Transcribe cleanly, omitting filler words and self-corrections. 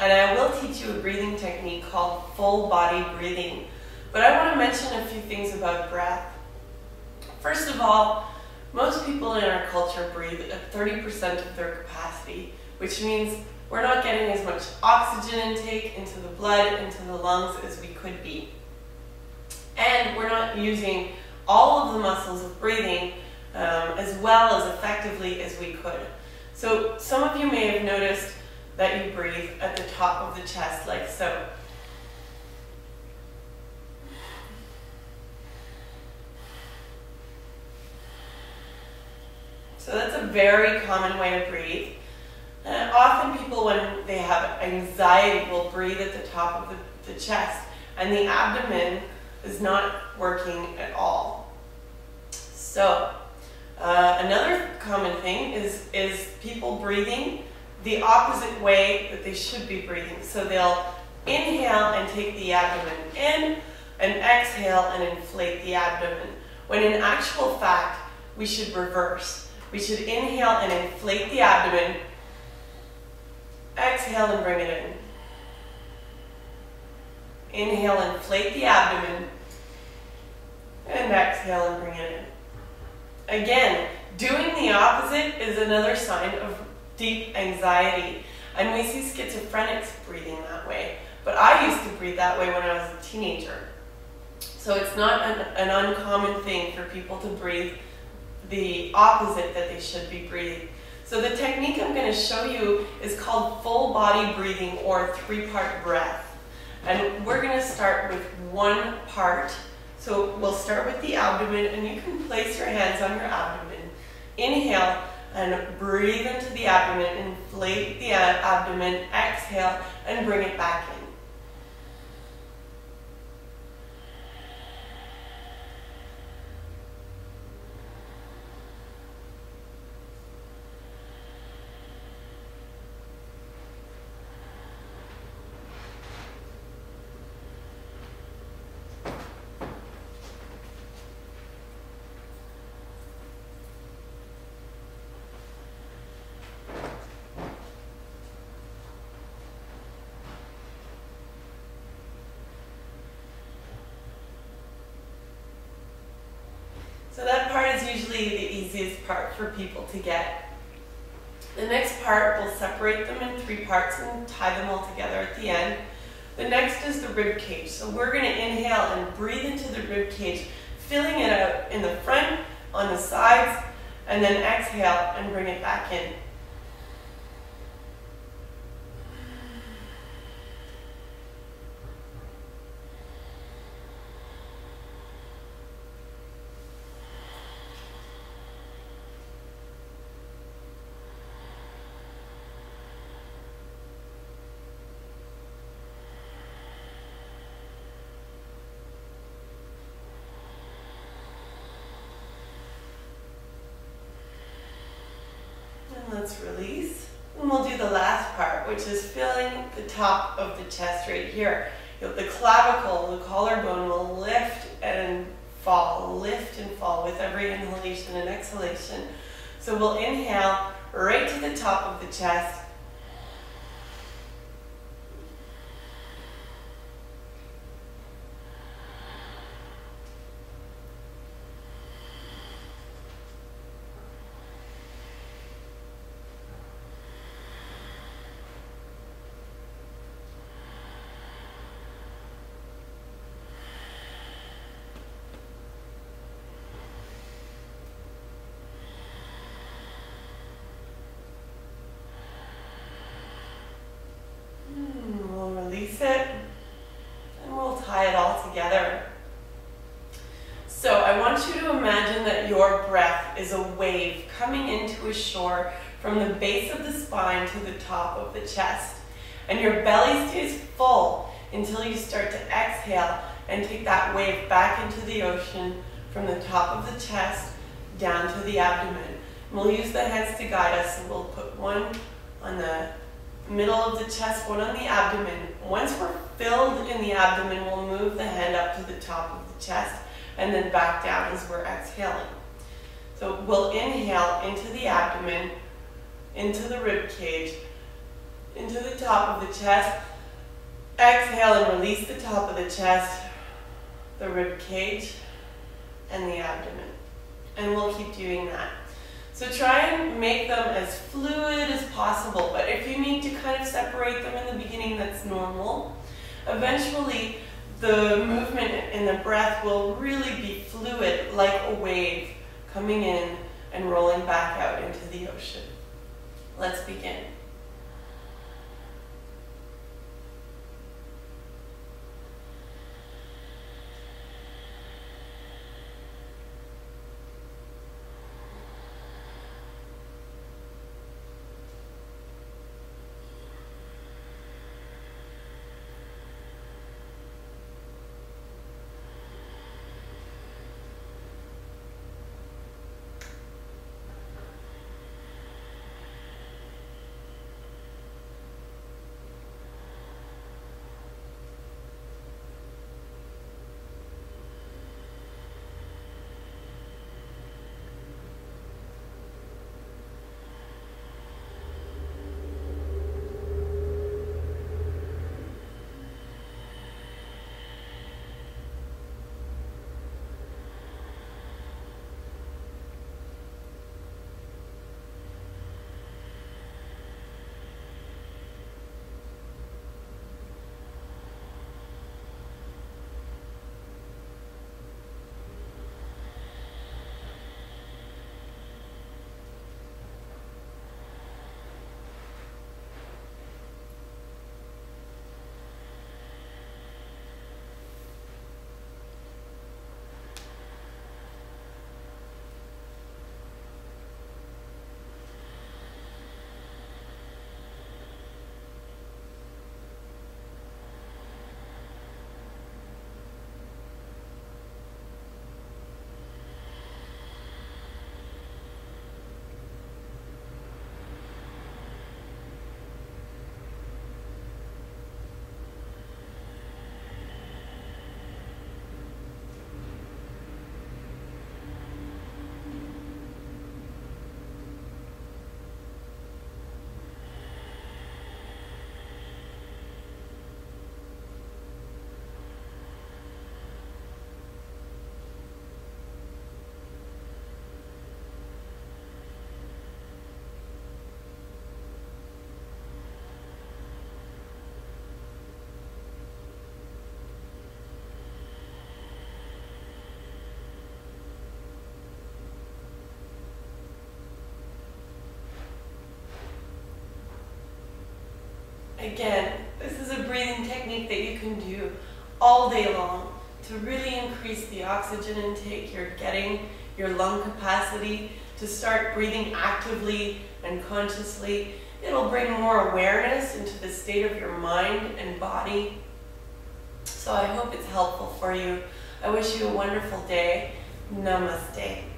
and I will teach you a breathing technique called full body breathing. But I want to mention a few things about breath. First of all, most people in our culture breathe at 30% of their capacity, which means we're not getting as much oxygen intake into the blood, into the lungs as we could be. And we're not using all of the muscles of breathing as well as effectively as we could. So some of you may have noticed that you breathe at the top of the chest like so. So that's a very common way to breathe. Often people, when they have anxiety, will breathe at the top of the chest, and the abdomen is not working at all. So another common thing is people breathing the opposite way that they should be breathing. So they'll inhale and take the abdomen in, and exhale and inflate the abdomen. When in actual fact, we should reverse. We should inhale and inflate the abdomen, exhale and bring it in. Inhale and inflate the abdomen, and exhale and bring it in. Again, doing the opposite is another sign of deep anxiety. And we see schizophrenics breathing that way. But I used to breathe that way when I was a teenager. So it's not an uncommon thing for people to breathe the opposite that they should be breathing. So the technique I'm going to show you is called full body breathing, or three-part breath. And we're going to start with one part. So we'll start with the abdomen, and you can place your hands on your abdomen. Inhale and breathe into the abdomen, inflate the abdomen, exhale and bring it back in. So that part is usually the easiest part for people to get. The next part, we'll separate them in three parts and tie them all together at the end. The next is the rib cage. So we're going to inhale and breathe into the rib cage, filling it out in the front, on the sides, and then exhale and bring it back in. Let's release. And we'll do the last part, which is filling the top of the chest right here. The clavicle, the collarbone will lift and fall with every inhalation and exhalation. So we'll inhale right to the top of the chest. Release it, and we'll tie it all together. So I want you to imagine that your breath is a wave coming into a shore from the base of the spine to the top of the chest. And your belly stays full until you start to exhale and take that wave back into the ocean from the top of the chest down to the abdomen. And we'll use the hands to guide us, and we'll put one on the middle of the chest, one on the abdomen. Once we're filled in the abdomen, we'll move the hand up to the top of the chest and then back down as we're exhaling. So we'll inhale into the abdomen, into the rib cage, into the top of the chest. Exhale and release the top of the chest, the rib cage, and the abdomen. And we'll keep doing that. So try and make them as fluid as possible, but if you need to kind of separate them in the beginning, that's normal. Eventually, the movement and the breath will really be fluid, like a wave coming in and rolling back out into the ocean. Let's begin. Again, this is a breathing technique that you can do all day long to really increase the oxygen intake. You're getting your lung capacity to start breathing actively and consciously. It'll bring more awareness into the state of your mind and body. So I hope it's helpful for you. I wish you a wonderful day. Namaste.